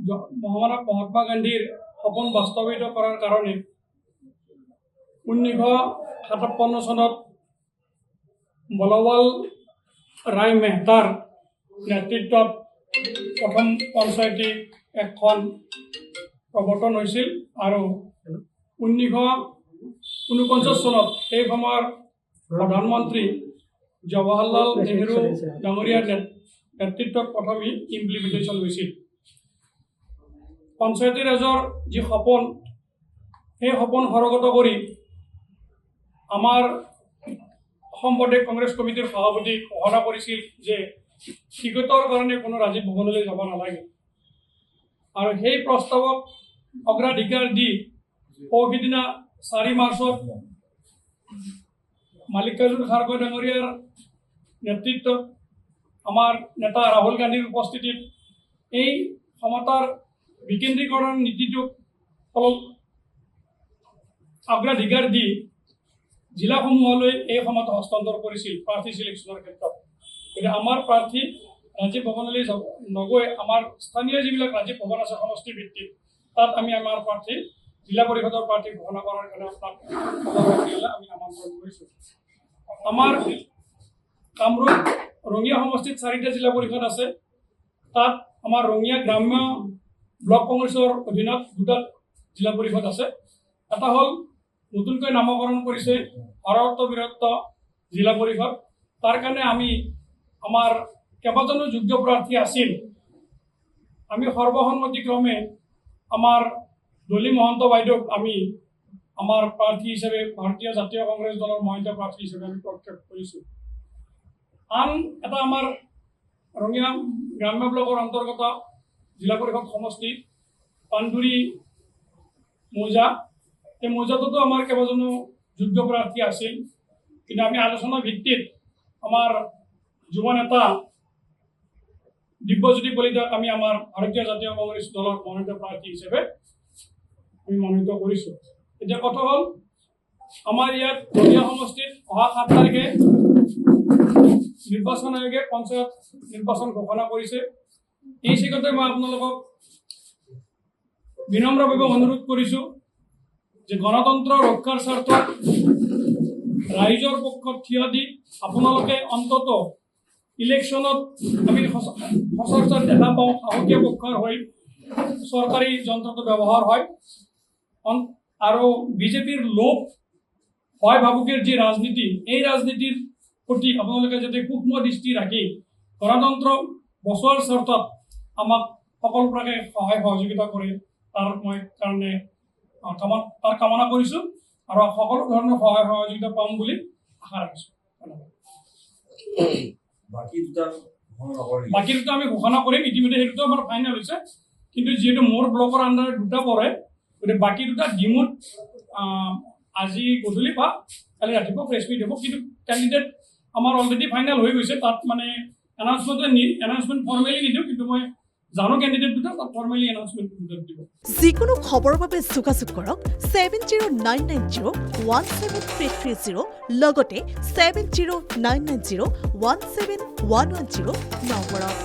মহাত্মা গান্ধীৰ সপোন বাস্তবায়িত কৰাৰ কাৰণে 1957 সনত বলৱাল ৰায় মেহতাৰ নেতৃত্বত প্ৰথম পঞ্চায়তী এখন প্ৰৱৰ্তন হৈছিল আৰু 1949 চনত সেই সময়ৰ প্ৰধানমন্ত্ৰী জৱাহৰলাল নেহৰু ডাঙৰীয়াৰ নেতৃত্বত প্ৰথম ইমপ্লিমেণ্টেশ্যন হৈছিল। পঞ্চায়তী ৰাজৰ যি সপোন সেই সপোন সৰগত কৰি আমাৰ অসম প্ৰদেশ কংগ্ৰেছ কমিটিৰ সভাপতি ঘোষণা কৰিছিল যে টিকটৰ কাৰণে কোনো ৰাজীৱ ভৱনলৈ যাব নালাগে আৰু সেই প্ৰস্তাৱক অগ্ৰাধিকাৰ দি পৰহিদিনা 4 মাৰ্চত মাল্লিকাৰ্জুন খাৰগৈ ডাঙৰীয়াৰ নেতৃত্বত আমাৰ নেতা ৰাহুল গান্ধীৰ উপস্থিতিত এই ক্ষমতাৰ বিকেন্দ্ৰীকৰণ নীতিটোক অলপ অগ্ৰাধিকাৰ দি জিলাসমূহলৈ এই ক্ষমতা হস্তান্তৰ কৰিছিল প্ৰাৰ্থী চিলেকশ্যনৰ ক্ষেত্ৰত। গতিকে আমাৰ প্ৰাৰ্থী ৰাজীৱ ভৱনলৈ নগৈ আমাৰ স্থানীয় যিবিলাক ৰাজীৱ ভৱন আছে সমষ্টি ভিত্তিক তাত আমি আমাৰ প্ৰাৰ্থী জিলা পৰিষদৰ প্ৰাৰ্থী ঘোষণা কৰাৰ কাৰণে আমি আমন্ত্ৰণ কৰিছোঁ। আমাৰ কামৰূপ ৰঙিয়া সমষ্টিত 4টা জিলা পৰিষদ আছে। তাত আমাৰ ৰঙিয়া গ্ৰাম্য ব্লক কংগ্ৰেছৰ অধীনত 2টা জিলা পৰিষদ আছে। এটা হ'ল নতুনকৈ নামকৰণ কৰিছে ভাৰত বৃহত্ত জিলা পৰিষদ। তাৰ কাৰণে আমি আমাৰ কেইবাজনো যোগ্য প্ৰাৰ্থী আছিল। আমি সৰ্বসন্মতিক্ৰমে আমাৰ দলি মহন্ত বাইদেউক আমি আমাৰ প্ৰাৰ্থী হিচাপে ভাৰতীয় জাতীয় কংগ্ৰেছ দলৰ মহিলা প্ৰাৰ্থী হিচাপে আমি প্ৰত্যক্ষ কৰিছোঁ। আন এটা আমাৰ ৰঙিয়া গ্ৰাম্য ব্লকৰ অন্তৰ্গত জিলা পৰিষদ সমষ্টি পাণ্ডুৰী মৌজা, এই মৌজাটোতো আমাৰ কেইবাজনো যোগ্য প্ৰাৰ্থী আছিল, কিন্তু আমি আলোচনা ভিত্তিত আমাৰ যুৱ নেতা দিব্যজ্যোতি কলিতাক আমি আমাৰ ভাৰতীয় জাতীয় কংগ্ৰেছ দলৰ মনোনীত প্ৰাৰ্থী হিচাপে আমি মনোনীত কৰিছোঁ। এতিয়া কথা হ'ল আমাৰ ইয়াত ৰঙিয়া সমষ্টিত অহা 7 তাৰিখে নিৰ্বাচন আয়োগে পঞ্চায়ত নিৰ্বাচন ঘোষণা কৰিছে। এই চিকতে মই আপোনালোকক বিনম্ৰভাৱে অনুৰোধ কৰিছোঁ যে গণতন্ত্ৰ ৰক্ষাৰ স্বাৰ্থত ৰাইজৰ পক্ষত থিয় দি আপোনালোকে অন্তত ইলেকশ্যনত আমি সচৰাচৰ দেখা পাওঁ সাহসীয়া পক্ষৰ হৈ চৰকাৰী যন্ত্ৰটো ব্যৱহাৰ হয় আৰু বিজেপিৰ লোভ ভয় ভাবুকিৰ যি ৰাজনীতি, এই ৰাজনীতিৰ প্ৰতি আপোনালোকে যাতে সূক্ষ্ম দৃষ্টি ৰাখি গণতন্ত্ৰ বচোৱাৰ স্বাৰ্থত আমাক সকলো প্ৰকাৰে সহায় সহযোগিতা কৰে তাৰ মই কাৰণে তাৰ কামনা কৰিছোঁ আৰু সকলো ধৰণৰ সহায় সহযোগিতা পাম বুলি আশা ৰাখিছোঁ। বাকী দুটা আমি ঘোষণা কৰিম ইতিমধ্যে, সেইটোতো আমাৰ ফাইনেল হৈছে, কিন্তু যিহেতু মোৰ ব্লকৰ আণ্ডাৰত 2টা পৰে গতিকে বাকী 2টা ডিমুত আজি গধূলি বা কালি ৰাতিপুৱা প্ৰেছ মিট হ'ব। কিন্তু কেণ্ডিডেট আমাৰ অলৰেডি ফাইনেল হৈ গৈছে। তাত মানে এনাউন্সমেণ্ট ফৰ্মেলি নিদিওঁ, কিন্তু মই জানো কেণ্ডিডেট 2টা তাত ফৰ্মেলি এনাউন্সমেণ্ট দিব। যিকোনো খবৰৰ বাবে যোগাযোগ কৰক 7099017330 লগতে 7099017110 নম্বৰত।